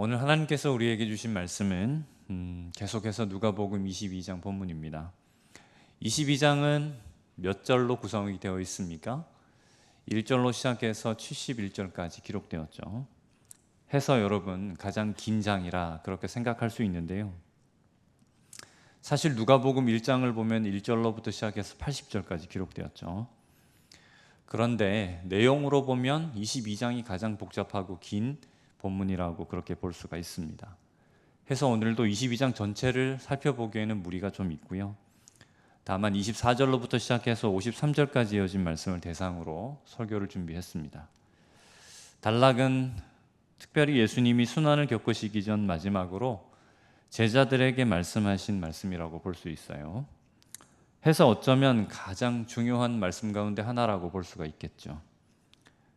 오늘 하나님께서 우리에게 주신 말씀은 계속해서 누가복음 22장 본문입니다. 22장은 몇 절로 구성이 되어 있습니까? 1절로 시작해서 71절까지 기록되었죠. 해서 여러분 가장 긴 장이라 그렇게 생각할 수 있는데요. 사실 누가복음 1장을 보면 1절로부터 시작해서 80절까지 기록되었죠. 그런데 내용으로 보면 22장이 가장 복잡하고 긴 본문이라고 그렇게 볼 수가 있습니다. 해서 오늘도 22장 전체를 살펴보기에는 무리가 좀 있고요. 다만 24절로부터 시작해서 53절까지 이어진 말씀을 대상으로 설교를 준비했습니다. 단락은 특별히 예수님이 순환을 겪으시기 전 마지막으로 제자들에게 말씀하신 말씀이라고 볼 수 있어요. 해서 어쩌면 가장 중요한 말씀 가운데 하나라고 볼 수가 있겠죠.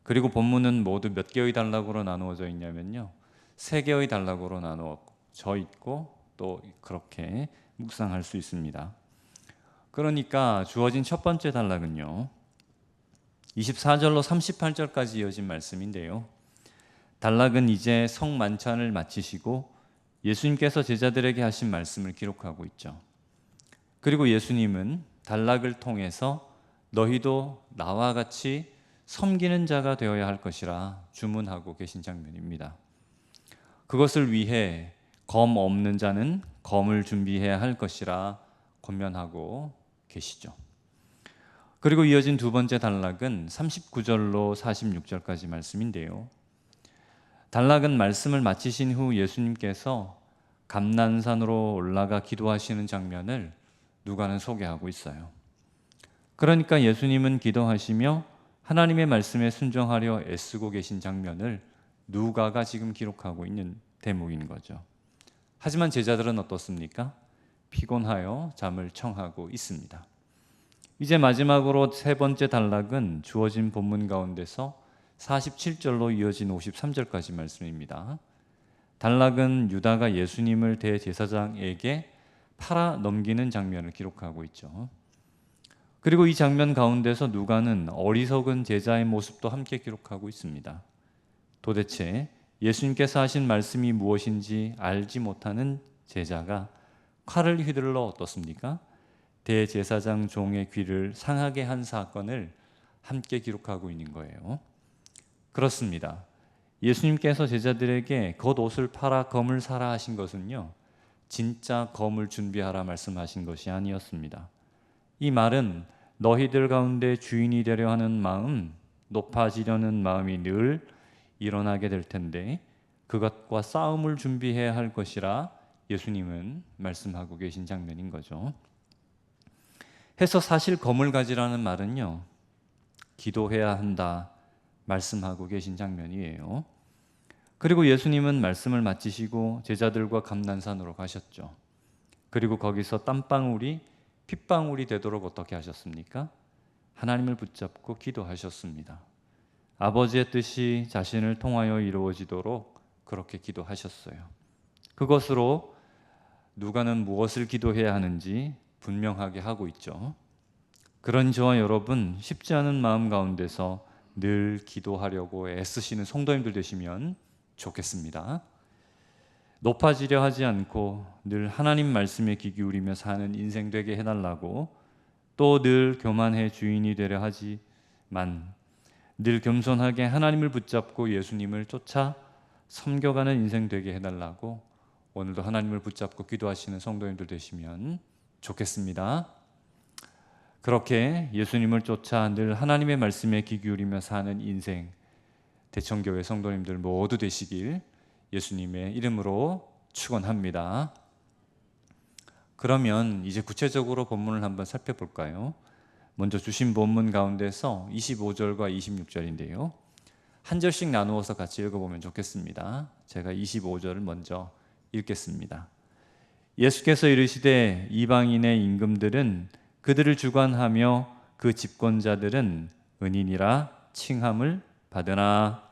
그리고 본문은 모두 몇 개의 단락으로 나누어져 있냐면요, 3개의 단락으로 나누어져 있고 또 그렇게 묵상할 수 있습니다. 그러니까 주어진 첫 번째 단락은요, 24절로 38절까지 이어진 말씀인데요, 단락은 이제 성만찬을 마치시고 예수님께서 제자들에게 하신 말씀을 기록하고 있죠. 그리고 예수님은 단락을 통해서 너희도 나와 같이 섬기는 자가 되어야 할 것이라 주문하고 계신 장면입니다. 그것을 위해 검 없는 자는 검을 준비해야 할 것이라 권면하고 계시죠. 그리고 이어진 두 번째 단락은 39절로 46절까지 말씀인데요, 단락은 말씀을 마치신 후 예수님께서 감난산으로 올라가 기도하시는 장면을 누가는 소개하고 있어요. 그러니까 예수님은 기도하시며 하나님의 말씀에 순종하려 애쓰고 계신 장면을 누가가 지금 기록하고 있는 대목인 거죠. 하지만 제자들은 어떻습니까? 피곤하여 잠을 청하고 있습니다. 이제 마지막으로 세 번째 단락은 주어진 본문 가운데서 47절로 이어진 53절까지 말씀입니다. 단락은 유다가 예수님을 대제사장에게 팔아 넘기는 장면을 기록하고 있죠. 그리고 이 장면 가운데서 누가는 어리석은 제자의 모습도 함께 기록하고 있습니다. 도대체 예수님께서 하신 말씀이 무엇인지 알지 못하는 제자가 칼을 휘둘러 어떻습니까? 대제사장 종의 귀를 상하게 한 사건을 함께 기록하고 있는 거예요. 그렇습니다. 예수님께서 제자들에게 겉옷을 팔아 검을 사라 하신 것은요, 진짜 검을 준비하라 말씀하신 것이 아니었습니다. 이 말은 너희들 가운데 주인이 되려 하는 마음, 높아지려는 마음이 늘 일어나게 될 텐데 그것과 싸움을 준비해야 할 것이라 예수님은 말씀하고 계신 장면인 거죠. 해서 사실 검을 가지라는 말은요, 기도해야 한다 말씀하고 계신 장면이에요. 그리고 예수님은 말씀을 마치시고 제자들과 감난산으로 가셨죠. 그리고 거기서 땀방울이 핏방울이 되도록 어떻게 하셨습니까? 하나님을 붙잡고 기도하셨습니다. 아버지의 뜻이 자신을 통하여 이루어지도록 그렇게 기도하셨어요. 그것으로 누가는 무엇을 기도해야 하는지 분명하게 하고 있죠. 그런 저와 여러분, 쉽지 않은 마음 가운데서 늘 기도하려고 애쓰시는 성도님들 되시면 좋겠습니다. 높아지려 하지 않고 늘 하나님 말씀에 귀 기울이며 사는 인생 되게 해달라고, 또 늘 교만해 주인이 되려 하지만 늘 겸손하게 하나님을 붙잡고 예수님을 쫓아 섬겨가는 인생 되게 해달라고 오늘도 하나님을 붙잡고 기도하시는 성도님들 되시면 좋겠습니다. 그렇게 예수님을 쫓아 늘 하나님의 말씀에 귀 기울이며 사는 인생, 대청교회 성도님들 모두 되시길 예수님의 이름으로 축원합니다. 그러면 이제 구체적으로 본문을 한번 살펴볼까요? 먼저 주신 본문 가운데서 25절과 26절인데요, 한 절씩 나누어서 같이 읽어보면 좋겠습니다. 제가 25절을 먼저 읽겠습니다. 예수께서 이르시되 이방인의 임금들은 그들을 주관하며 그 집권자들은 은인이라 칭함을 받으나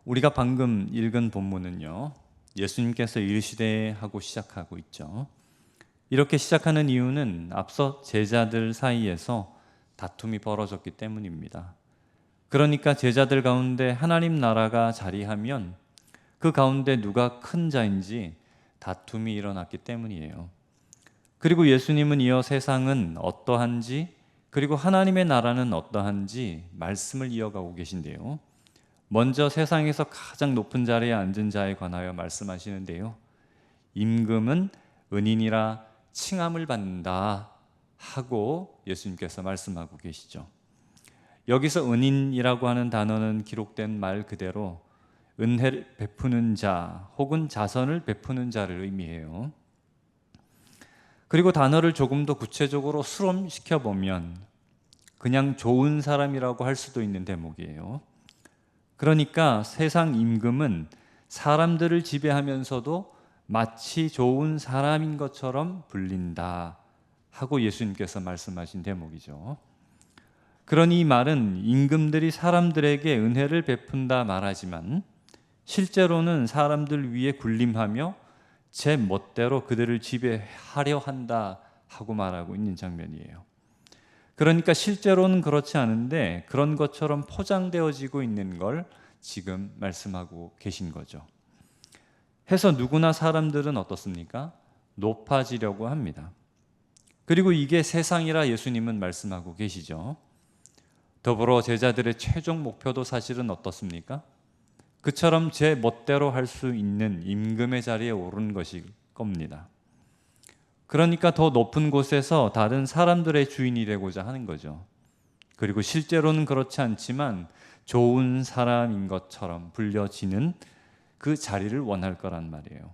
우리가 방금 읽은 본문은요, 예수님께서 이르시되 하고 시작하고 있죠. 이렇게 시작하는 이유는 앞서 제자들 사이에서 다툼이 벌어졌기 때문입니다. 그러니까 제자들 가운데 하나님 나라가 자리하면 그 가운데 누가 큰 자인지 다툼이 일어났기 때문이에요. 그리고 예수님은 이어 세상은 어떠한지, 그리고 하나님의 나라는 어떠한지 말씀을 이어가고 계신데요. 먼저 세상에서 가장 높은 자리에 앉은 자에 관하여 말씀하시는데요. 임금은 은인이라 칭함을 받는다 하고 예수님께서 말씀하고 계시죠. 여기서 은인이라고 하는 단어는 기록된 말 그대로 은혜를 베푸는 자 혹은 자선을 베푸는 자를 의미해요. 그리고 단어를 조금 더 구체적으로 수렴시켜 보면 그냥 좋은 사람이라고 할 수도 있는 대목이에요. 그러니까 세상 임금은 사람들을 지배하면서도 마치 좋은 사람인 것처럼 불린다 하고 예수님께서 말씀하신 대목이죠. 그러니 이 말은 임금들이 사람들에게 은혜를 베푼다 말하지만 실제로는 사람들 위에 군림하며 제 멋대로 그들을 지배하려 한다 하고 말하고 있는 장면이에요. 그러니까 실제로는 그렇지 않은데 그런 것처럼 포장되어지고 있는 걸 지금 말씀하고 계신 거죠. 해서 누구나 사람들은 어떻습니까? 높아지려고 합니다. 그리고 이게 세상이라 예수님은 말씀하고 계시죠. 더불어 제자들의 최종 목표도 사실은 어떻습니까? 그처럼 제 멋대로 할 수 있는 임금의 자리에 오른 것일 겁니다. 그러니까 더 높은 곳에서 다른 사람들의 주인이 되고자 하는 거죠. 그리고 실제로는 그렇지 않지만 좋은 사람인 것처럼 불려지는 그 자리를 원할 거란 말이에요.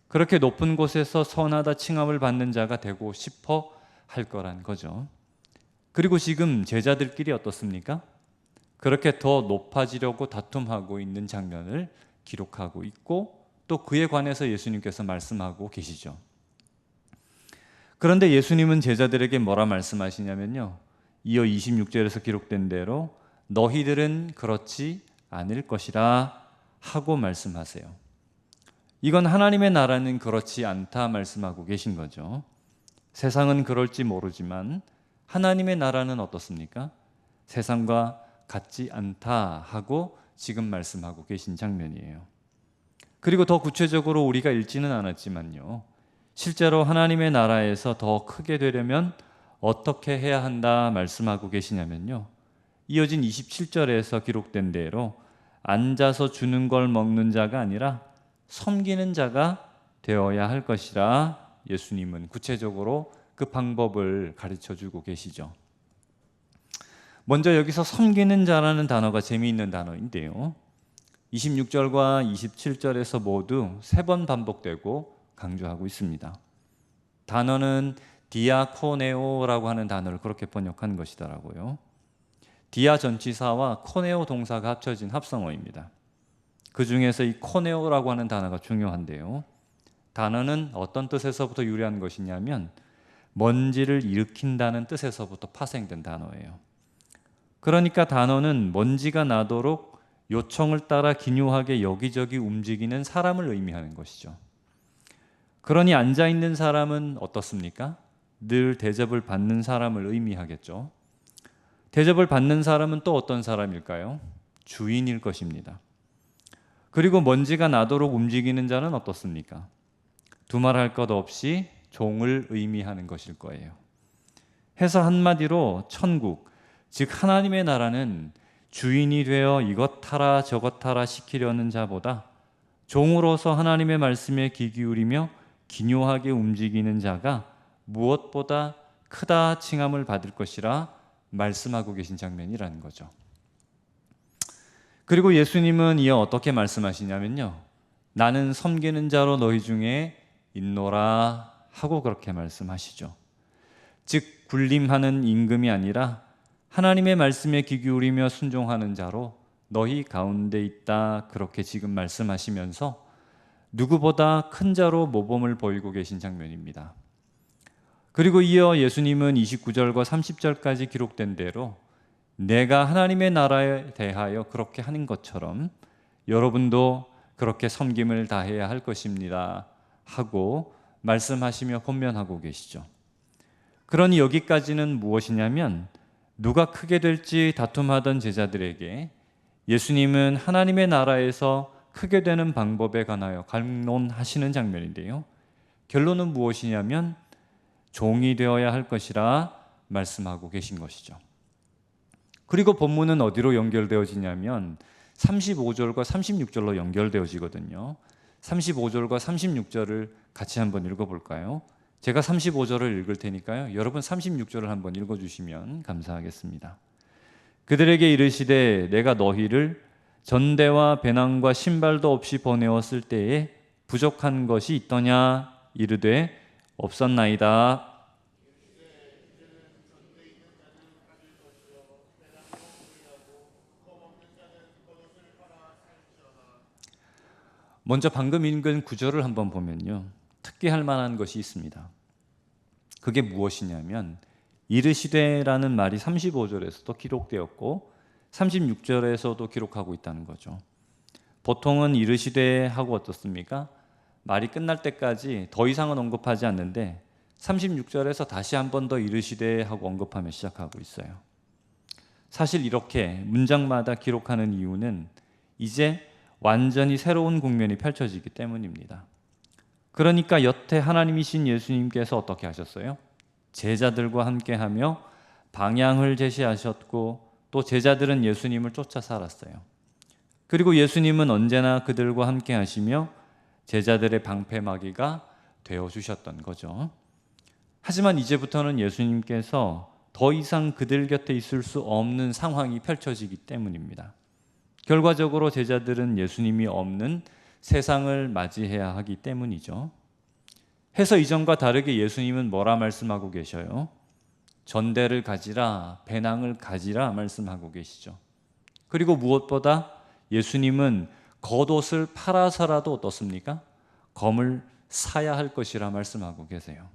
그렇게 높은 곳에서 선하다 칭함을 받는 자가 되고 싶어 할 거란 거죠. 그리고 지금 제자들끼리 어떻습니까? 그렇게 더 높아지려고 다툼하고 있는 장면을 기록하고 있고 또 그에 관해서 예수님께서 말씀하고 계시죠. 그런데 예수님은 제자들에게 뭐라 말씀하시냐면요. 이어 26절에서 기록된 대로 너희들은 그렇지 않을 것이라 하고 말씀하세요. 이건 하나님의 나라는 그렇지 않다 말씀하고 계신 거죠. 세상은 그럴지 모르지만 하나님의 나라는 어떻습니까? 세상과 같지 않다 하고 지금 말씀하고 계신 장면이에요. 그리고 더 구체적으로 우리가 읽지는 않았지만요. 실제로 하나님의 나라에서 더 크게 되려면 어떻게 해야 한다 말씀하고 계시냐면요. 이어진 27절에서 기록된 대로 앉아서 주는 걸 먹는 자가 아니라 섬기는 자가 되어야 할 것이라 예수님은 구체적으로 그 방법을 가르쳐 주고 계시죠. 먼저 여기서 섬기는 자라는 단어가 재미있는 단어인데요. 26절과 27절에서 모두 3번 반복되고 강조하고 있습니다. 단어는 디아코네오라고 하는 단어를 그렇게 번역한 것이더라고요. 디아 전치사와 코네오 동사가 합쳐진 합성어입니다. 그 중에서 이 코네오라고 하는 단어가 중요한데요. 단어는 어떤 뜻에서부터 유래한 것이냐면 먼지를 일으킨다는 뜻에서부터 파생된 단어예요. 그러니까 단어는 먼지가 나도록 요청을 따라 기묘하게 여기저기 움직이는 사람을 의미하는 것이죠. 그러니 앉아있는 사람은 어떻습니까? 늘 대접을 받는 사람을 의미하겠죠. 대접을 받는 사람은 또 어떤 사람일까요? 주인일 것입니다. 그리고 먼지가 나도록 움직이는 자는 어떻습니까? 두말할 것 없이 종을 의미하는 것일 거예요. 해서 한마디로 천국, 즉 하나님의 나라는 주인이 되어 이것 하라 저것 하라 시키려는 자보다 종으로서 하나님의 말씀에 귀 기울이며 기묘하게 움직이는 자가 무엇보다 크다 칭함을 받을 것이라 말씀하고 계신 장면이라는 거죠. 그리고 예수님은 이어 어떻게 말씀하시냐면요. 나는 섬기는 자로 너희 중에 있노라 하고 그렇게 말씀하시죠. 즉 군림하는 임금이 아니라 하나님의 말씀에 귀 기울이며 순종하는 자로 너희 가운데 있다 그렇게 지금 말씀하시면서 누구보다 큰 자로 모범을 보이고 계신 장면입니다. 그리고 이어 예수님은 29절과 30절까지 기록된 대로 내가 하나님의 나라에 대하여 그렇게 하는 것처럼 여러분도 그렇게 섬김을 다해야 할 것입니다 하고 말씀하시며 권면하고 계시죠. 그러니 여기까지는 무엇이냐면 누가 크게 될지 다툼하던 제자들에게 예수님은 하나님의 나라에서 크게 되는 방법에 관하여 강론하시는 장면인데요. 결론은 무엇이냐면 종이 되어야 할 것이라 말씀하고 계신 것이죠. 그리고 본문은 어디로 연결되어지냐면 35절과 36절로 연결되어지거든요. 35절과 36절을 같이 한번 읽어볼까요? 제가 35절을 읽을 테니까요. 여러분 36절을 한번 읽어주시면 감사하겠습니다. 그들에게 이르시되 내가 너희를 전대와 배낭과 신발도 없이 보내었을 때에 부족한 것이 있더냐? 이르되 없었나이다. 먼저 방금 읽은 구절을 한번 보면요, 특기할 만한 것이 있습니다. 그게 무엇이냐면 이르시되라는 말이 35절에서도 기록되었고 36절에서도 기록하고 있다는 거죠. 보통은 이르시되 하고 어떻습니까? 말이 끝날 때까지 더 이상은 언급하지 않는데 36절에서 다시 한 번 더 이르시되 하고 언급하며 시작하고 있어요. 사실 이렇게 문장마다 기록하는 이유는 이제 완전히 새로운 국면이 펼쳐지기 때문입니다. 그러니까 여태 하나님이신 예수님께서 어떻게 하셨어요? 제자들과 함께하며 방향을 제시하셨고 또 제자들은 예수님을 쫓아 살았어요. 그리고 예수님은 언제나 그들과 함께 하시며 제자들의 방패막이가 되어주셨던 거죠. 하지만 이제부터는 예수님께서 더 이상 그들 곁에 있을 수 없는 상황이 펼쳐지기 때문입니다. 결과적으로 제자들은 예수님이 없는 세상을 맞이해야 하기 때문이죠. 해서 이전과 다르게 예수님은 뭐라 말씀하고 계셔요? 전대를 가지라, 배낭을 가지라 말씀하고 계시죠. 그리고 무엇보다 예수님은 겉옷을 팔아서라도 어떻습니까? 검을 사야 할 것이라 말씀하고 계세요.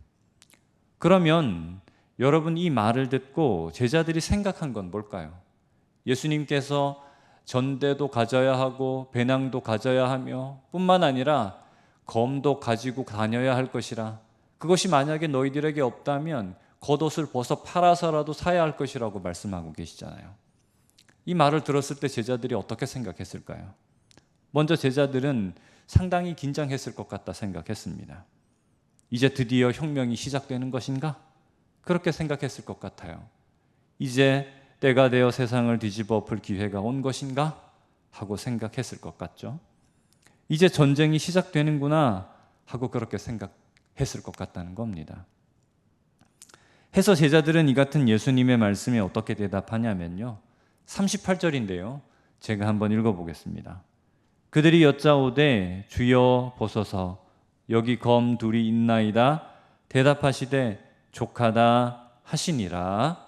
그러면 여러분 이 말을 듣고 제자들이 생각한 건 뭘까요? 예수님께서 전대도 가져야 하고 배낭도 가져야 하며 뿐만 아니라 검도 가지고 다녀야 할 것이라, 그것이 만약에 너희들에게 없다면 겉옷을 벗어 팔아서라도 사야 할 것이라고 말씀하고 계시잖아요. 이 말을 들었을 때 제자들이 어떻게 생각했을까요? 먼저 제자들은 상당히 긴장했을 것 같다 생각했습니다. 이제 드디어 혁명이 시작되는 것인가? 그렇게 생각했을 것 같아요. 이제 때가 되어 세상을 뒤집어 엎을 기회가 온 것인가? 하고 생각했을 것 같죠. 이제 전쟁이 시작되는구나 하고 그렇게 생각했을 것 같다는 겁니다. 해서 제자들은 이 같은 예수님의 말씀에 어떻게 대답하냐면요, 38절인데요. 제가 한번 읽어보겠습니다. 그들이 여짜오되 주여 보소서 여기 검 둘이 있나이다. 대답하시되 족하다 하시니라.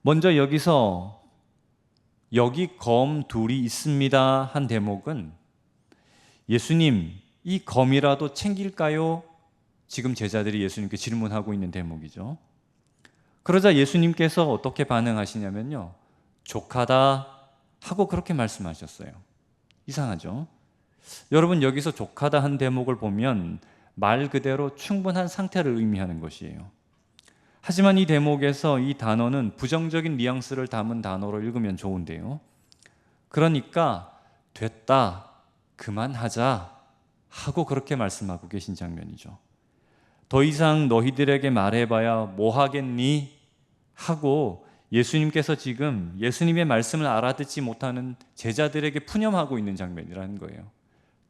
먼저 여기서 여기 검 둘이 있습니다 한 대목은 예수님 이 검이라도 챙길까요? 지금 제자들이 예수님께 질문하고 있는 대목이죠. 그러자 예수님께서 어떻게 반응하시냐면요, 족하다 하고 그렇게 말씀하셨어요. 이상하죠? 여러분 여기서 족하다 한 대목을 보면 말 그대로 충분한 상태를 의미하는 것이에요. 하지만 이 대목에서 이 단어는 부정적인 뉘앙스를 담은 단어로 읽으면 좋은데요, 그러니까 됐다, 그만하자 하고 그렇게 말씀하고 계신 장면이죠. 더 이상 너희들에게 말해봐야 뭐 하겠니? 하고 예수님께서 지금 예수님의 말씀을 알아듣지 못하는 제자들에게 푸념하고 있는 장면이라는 거예요.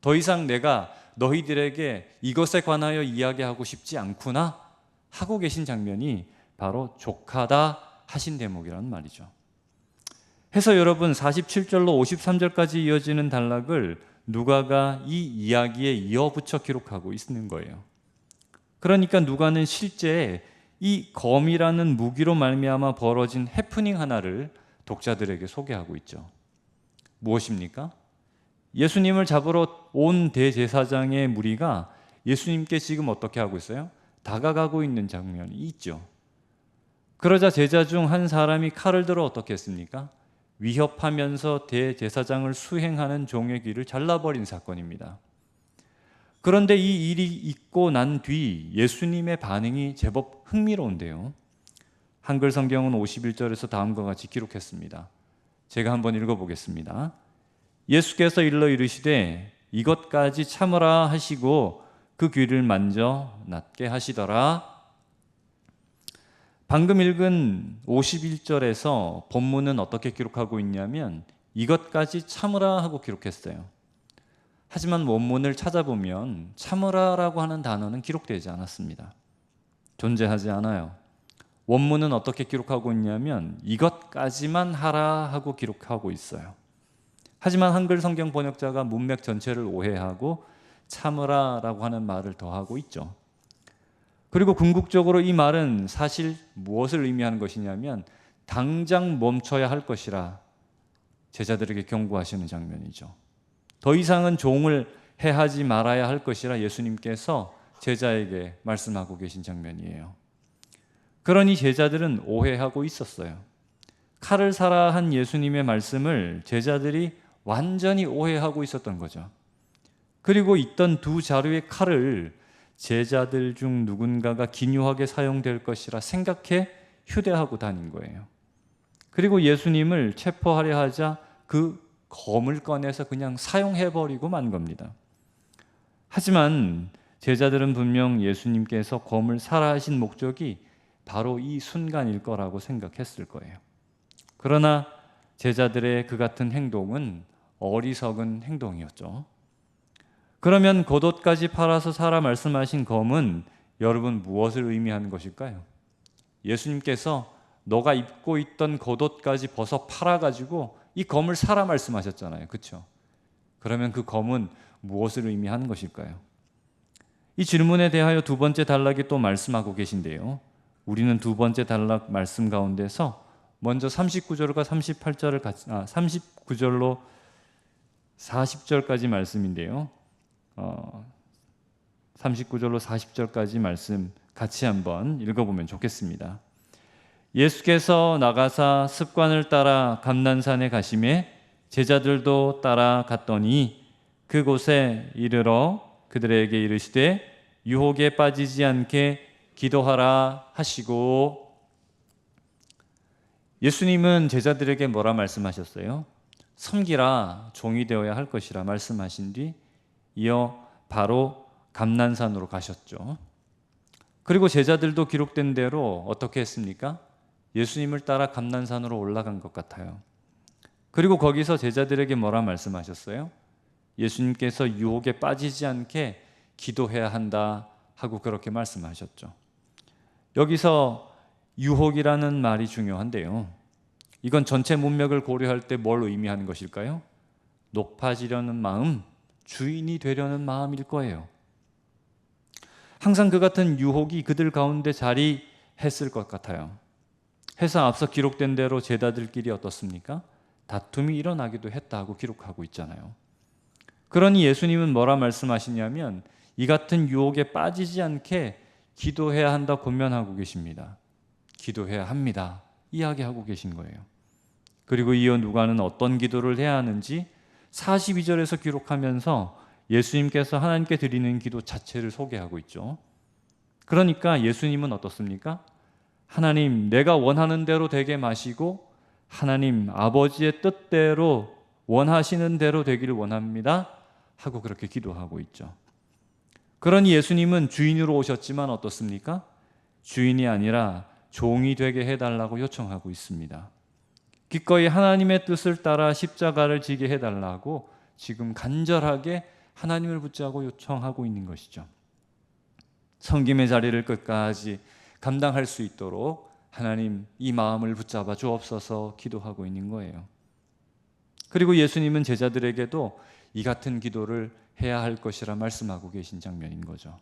더 이상 내가 너희들에게 이것에 관하여 이야기하고 싶지 않구나 하고 계신 장면이 바로 족하다 하신 대목이라는 말이죠. 해서 여러분 47절로 53절까지 이어지는 단락을 누가가 이 이야기에 이어붙여 기록하고 있는 거예요. 그러니까 누가는 실제 이 검이라는 무기로 말미암아 벌어진 해프닝 하나를 독자들에게 소개하고 있죠. 무엇입니까? 예수님을 잡으러 온 대제사장의 무리가 예수님께 지금 어떻게 하고 있어요? 다가가고 있는 장면이 있죠. 그러자 제자 중 한 사람이 칼을 들어 어떻게 했습니까? 위협하면서 대제사장을 수행하는 종의 귀를 잘라버린 사건입니다. 그런데 이 일이 있고 난 뒤 예수님의 반응이 제법 흥미로운데요. 한글 성경은 51절에서 다음과 같이 기록했습니다. 제가 한번 읽어보겠습니다. 예수께서 일러 이르시되 이것까지 참으라 하시고 그 귀를 만져 낫게 하시더라. 방금 읽은 51절에서 본문은 어떻게 기록하고 있냐면 이것까지 참으라 하고 기록했어요. 하지만 원문을 찾아보면 참으라라고 하는 단어는 기록되지 않았습니다. 존재하지 않아요. 원문은 어떻게 기록하고 있냐면 이것까지만 하라 하고 기록하고 있어요. 하지만 한글 성경 번역자가 문맥 전체를 오해하고 참으라라고 하는 말을 더하고 있죠. 그리고 궁극적으로 이 말은 사실 무엇을 의미하는 것이냐면 당장 멈춰야 할 것이라 제자들에게 경고하시는 장면이죠. 더 이상은 종을 해하지 말아야 할 것이라 예수님께서 제자에게 말씀하고 계신 장면이에요. 그러니 제자들은 오해하고 있었어요. 칼을 사라 한 예수님의 말씀을 제자들이 완전히 오해하고 있었던 거죠. 그리고 있던 두 자루의 칼을 제자들 중 누군가가 기묘하게 사용될 것이라 생각해 휴대하고 다닌 거예요. 그리고 예수님을 체포하려 하자 그 검을 꺼내서 그냥 사용해버리고 만 겁니다. 하지만 제자들은 분명 예수님께서 검을 사라 하신 목적이 바로 이 순간일 거라고 생각했을 거예요. 그러나 제자들의 그 같은 행동은 어리석은 행동이었죠. 그러면 겉옷까지 팔아서 사라 말씀하신 검은 여러분 무엇을 의미하는 것일까요? 예수님께서 너가 입고 있던 겉옷까지 벗어 팔아가지고 이 검을 사라 말씀하셨잖아요. 그렇죠? 그러면 그 검은 무엇을 의미하는 것일까요? 이 질문에 대하여 두 번째 단락이 또 말씀하고 계신데요. 우리는 두 번째 단락 말씀 가운데서 먼저 39절과 38절을 39절로 40절까지 말씀인데요. 39절로 40절까지 말씀 같이 한번 읽어보면 좋겠습니다. 예수께서 나가사 습관을 따라 감난산에 가시매 제자들도 따라갔더니 그곳에 이르러 그들에게 이르시되 유혹에 빠지지 않게 기도하라 하시고. 예수님은 제자들에게 뭐라 말씀하셨어요? 섬기라, 종이 되어야 할 것이라 말씀하신 뒤 이어 바로 감난산으로 가셨죠. 그리고 제자들도 기록된 대로 어떻게 했습니까? 예수님을 따라 감난산으로 올라간 것 같아요. 그리고 거기서 제자들에게 뭐라 말씀하셨어요? 예수님께서 유혹에 빠지지 않게 기도해야 한다 하고 그렇게 말씀하셨죠. 여기서 유혹이라는 말이 중요한데요. 이건 전체 문맥을 고려할 때 뭘 의미하는 것일까요? 높아지려는 마음, 주인이 되려는 마음일 거예요. 항상 그 같은 유혹이 그들 가운데 자리했을 것 같아요. 해서 앞서 기록된 대로 제자들끼리 어떻습니까? 다툼이 일어나기도 했다고 기록하고 있잖아요. 그러니 예수님은 뭐라 말씀하시냐면 이 같은 유혹에 빠지지 않게 기도해야 한다 권면하고 계십니다. 기도해야 합니다. 이야기하고 계신 거예요. 그리고 이어 누가는 어떤 기도를 해야 하는지 42절에서 기록하면서 예수님께서 하나님께 드리는 기도 자체를 소개하고 있죠. 그러니까 예수님은 어떻습니까? 하나님, 내가 원하는 대로 되게 마시고 하나님 아버지의 뜻대로 원하시는 대로 되기를 원합니다 하고 그렇게 기도하고 있죠. 그러니 예수님은 주인으로 오셨지만 어떻습니까? 주인이 아니라 종이 되게 해달라고 요청하고 있습니다. 기꺼이 하나님의 뜻을 따라 십자가를 지게 해달라고 지금 간절하게 하나님을 붙잡고 요청하고 있는 것이죠. 섬김의 자리를 끝까지 감당할 수 있도록 하나님 이 마음을 붙잡아 주옵소서 기도하고 있는 거예요. 그리고 예수님은 제자들에게도 이 같은 기도를 해야 할 것이라 말씀하고 계신 장면인 거죠.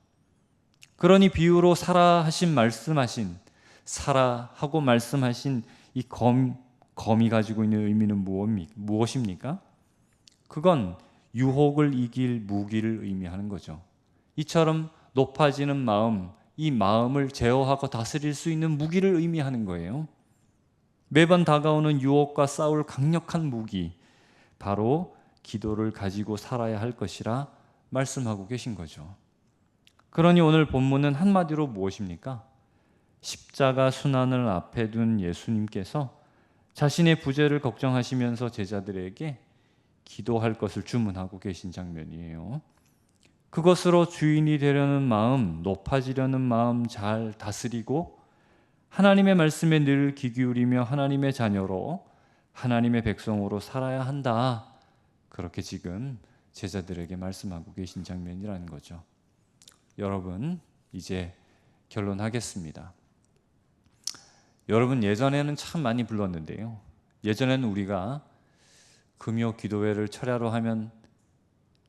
그러니 비유로 사라 하신 말씀하신 사라 하고 말씀하신 이 검이 가지고 있는 의미는 무엇입니까? 그건 유혹을 이길 무기를 의미하는 거죠. 이처럼 높아지는 마음, 이 마음을 제어하고 다스릴 수 있는 무기를 의미하는 거예요. 매번 다가오는 유혹과 싸울 강력한 무기, 바로 기도를 가지고 살아야 할 것이라 말씀하고 계신 거죠. 그러니 오늘 본문은 한마디로 무엇입니까? 십자가 순환을 앞에 둔 예수님께서 자신의 부재를 걱정하시면서 제자들에게 기도할 것을 주문하고 계신 장면이에요. 그것으로 주인이 되려는 마음, 높아지려는 마음 잘 다스리고 하나님의 말씀에 늘 귀 기울이며 하나님의 자녀로 하나님의 백성으로 살아야 한다. 그렇게 지금 제자들에게 말씀하고 계신 장면이라는 거죠. 여러분, 이제 결론하겠습니다. 여러분, 예전에는 참 많이 불렀는데요. 예전에는 우리가 금요 기도회를 철야로 하면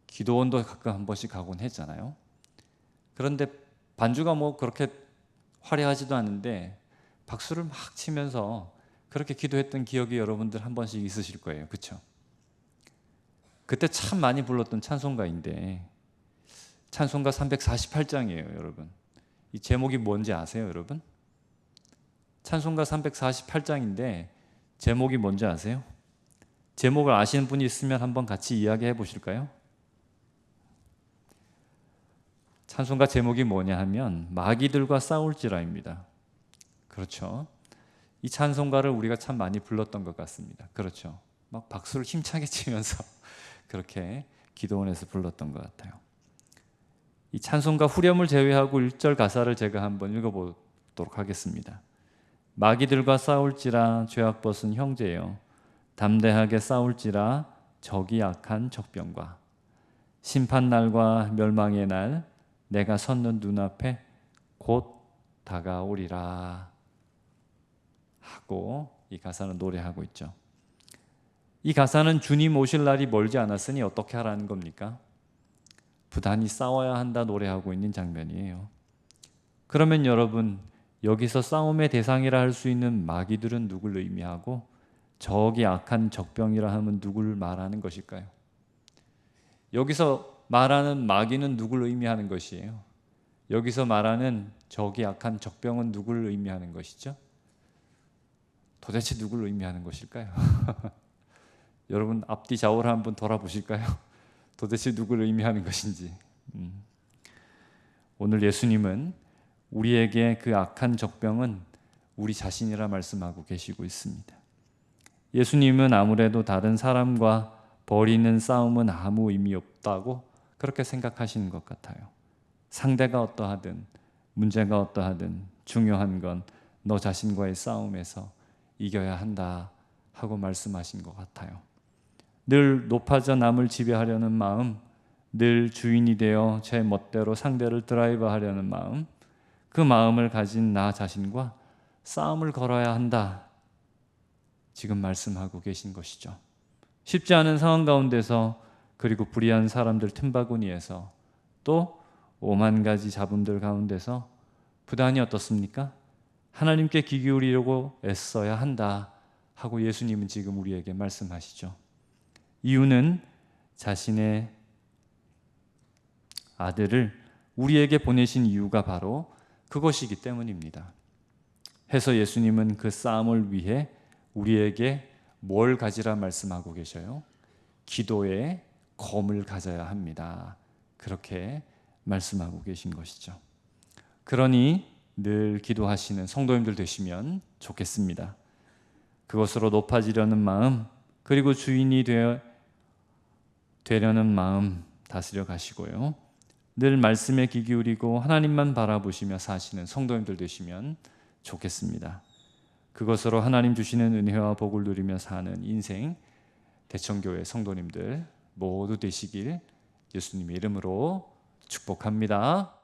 기도원도 가끔 한 번씩 가곤 했잖아요. 그런데 반주가 뭐 그렇게 화려하지도 않은데 박수를 막 치면서 그렇게 기도했던 기억이 여러분들 한 번씩 있으실 거예요. 그렇죠? 그때 참 많이 불렀던 찬송가인데 찬송가 348장이에요, 여러분. 이 제목이 뭔지 아세요, 여러분? 찬송가 348장인데 제목이 뭔지 아세요? 제목을 아시는 분이 있으면 한번 같이 이야기해 보실까요? 찬송가 제목이 뭐냐 하면 마귀들과 싸울지라입니다. 그렇죠? 이 찬송가를 우리가 참 많이 불렀던 것 같습니다. 그렇죠? 막 박수를 힘차게 치면서 그렇게 기도원에서 불렀던 것 같아요. 이 찬송가 후렴을 제외하고 1절 가사를 제가 한번 읽어보도록 하겠습니다. 마귀들과 싸울지라 죄악 벗은 형제여, 담대하게 싸울지라 적이 악한 적병과, 심판날과 멸망의 날 내가 섰는 눈앞에 곧 다가오리라 하고 이 가사는 노래하고 있죠. 이 가사는 주님 오실 날이 멀지 않았으니 어떻게 하라는 겁니까? 부단히 싸워야 한다 노래하고 있는 장면이에요. 그러면 여러분, 여기서 싸움의 대상이라 할 수 있는 마귀들은 누굴 의미하고 적이 악한 적병이라 하면 누굴 말하는 것일까요? 여기서 말하는 마귀는 누굴 의미하는 것이에요? 여기서 말하는 적이 악한 적병은 누굴 의미하는 것이죠? 도대체 누굴 의미하는 것일까요? 여러분 앞뒤 좌우를 한번 돌아보실까요? 도대체 누굴 의미하는 것인지. 오늘 예수님은 우리에게 그 악한 적병은 우리 자신이라 말씀하고 계시고 있습니다. 예수님은 아무래도 다른 사람과 벌이는 싸움은 아무 의미 없다고 그렇게 생각하시는 것 같아요. 상대가 어떠하든 문제가 어떠하든 중요한 건 너 자신과의 싸움에서 이겨야 한다 하고 말씀하신 것 같아요. 늘 높아져 남을 지배하려는 마음, 늘 주인이 되어 제 멋대로 상대를 드라이브하려는 마음, 그 마음을 가진 나 자신과 싸움을 걸어야 한다. 지금 말씀하고 계신 것이죠. 쉽지 않은 상황 가운데서, 그리고 불의한 사람들 틈바구니에서, 또 오만 가지 잡음들 가운데서 부단히 어떻습니까? 하나님께 귀 기울이려고 애써야 한다 하고 예수님은 지금 우리에게 말씀하시죠. 이유는 자신의 아들을 우리에게 보내신 이유가 바로 그것이기 때문입니다. 해서 예수님은 그 싸움을 위해 우리에게 뭘 가지라 말씀하고 계셔요? 기도의 검을 가져야 합니다. 그렇게 말씀하고 계신 것이죠. 그러니 늘 기도하시는 성도님들 되시면 좋겠습니다. 그것으로 높아지려는 마음, 그리고 주인이 되려는 마음 다스려 가시고요. 늘 말씀에 귀 기울이고 하나님만 바라보시며 사시는 성도님들 되시면 좋겠습니다. 그것으로 하나님 주시는 은혜와 복을 누리며 사는 인생 대청교회 성도님들 모두 되시길 예수님의 이름으로 축복합니다.